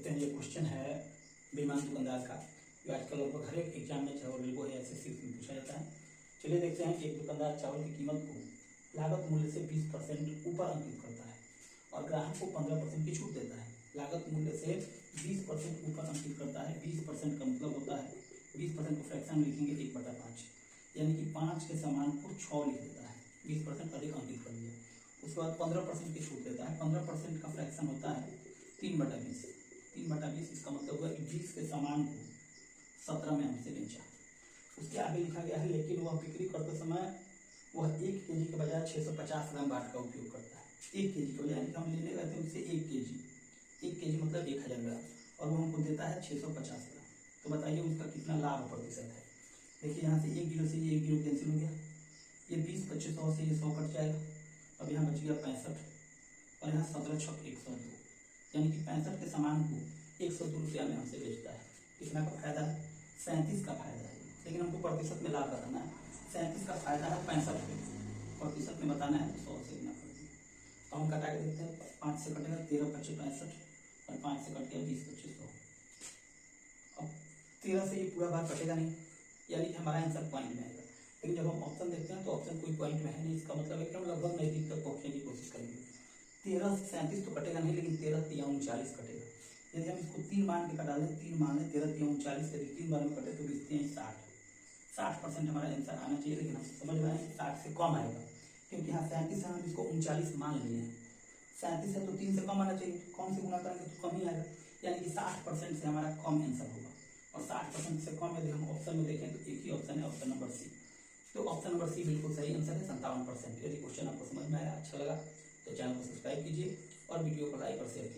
देखते हैं। ये क्वेश्चन है बेईमान दुकानदार का, जो आजकल लगभग हर एक एग्जाम में चावल वो है एसएससी में पूछा जाता है। चलिए देखते हैं। एक दुकानदार चावल की कीमत को लागत मूल्य से 20% ऊपर अंकित करता है और ग्राहक को 15% की छूट देता है। लागत मूल्य से 20% ऊपर अंकित करता है। 20% का मतलब होता है 20% को फ्रैक्शन में लिखेंगे 1/5, यानी कि 5 के समान को 6 लिख देता है। 20% अधिक अंकित कर दिया। उसके बाद 15% की छूट देता है। 15% का फ्रैक्शन होता है 3/20। 3/20 इसका मतलब हुआ कि 20 के समान को 17 में हमसे बेचा। उसके आगे लिखा गया है लेकिन वह बिक्री करते समय वह 1 केजी के बजाय 650 ग्राम बाट का उपयोग करता है। 1 केजी के बजाय हम लेने गए थे उससे 1 केजी। 1 केजी मतलब 1000 ग्राम और वो हमको देता है 650 ग्राम। तो बताइए उसका कितना लाभ प्रतिशत है। देखिए यहाँ से 1 जीरो से ये 1 जीरो कैंसिल हो गया। ये 20 25 100 से ये 100 कट जाएगा। अब यहाँ बच गया 65 और यहाँ 17 छक 102, यानी कि 65 के सामान को 102 रुपया में हमसे बेचता है। कितना का फायदा है? 37 का फायदा है। लेकिन हमको प्रतिशत में लाभ बताना है। 37 का फायदा है 65 में, प्रतिशत में बताना है 100 से गुना कर दिया। तो हम कटा के देखते हैं। 5 से कटेगा 13 25 65 और 5 से कट गया 20 25 100। अब 13 से ये पूरा बार कटेगा नहीं, यानी कि हमारा आंसर पॉइंट में आएगा। लेकिन जब हम ऑप्शन देखते हैं तो ऑप्शन कोई पॉइंट में है नहीं। इसका मतलब है कि हम लगभग नजदीक तक पहुंचने की कोशिश करेंगे। 13 से 37 तो कटेगा नहीं, लेकिन 13 3 39 कटेगा। यदि हम इसको 3 मान के कटा लें, 3 मान लें 13 3 39, यदि 3 बार में कटे तो 60% हमारा आंसर आना चाहिए। लेकिन हम समझ रहे हैं 60 से कम आएगा, क्योंकि यहाँ 37 है, हम इसको 39 मान लिए हैं। 37 है तो 3 से कम आना चाहिए। कम से गुना करेंगे तो कम ही आएगा, यानी कि 60% से हमारा कम आंसर होगा। और 60% से कम यदि हम ऑप्शन में देखें तो एक ही ऑप्शन है, ऑप्शन नंबर सी। तो ऑप्शन नंबर सी बिल्कुल सही आंसर है, 57%। यदि क्वेश्चन आपको समझ में आया, अच्छा लगा तो चैनल को सब्सक्राइब कीजिए और वीडियो को लाइक और शेयर कीजिए।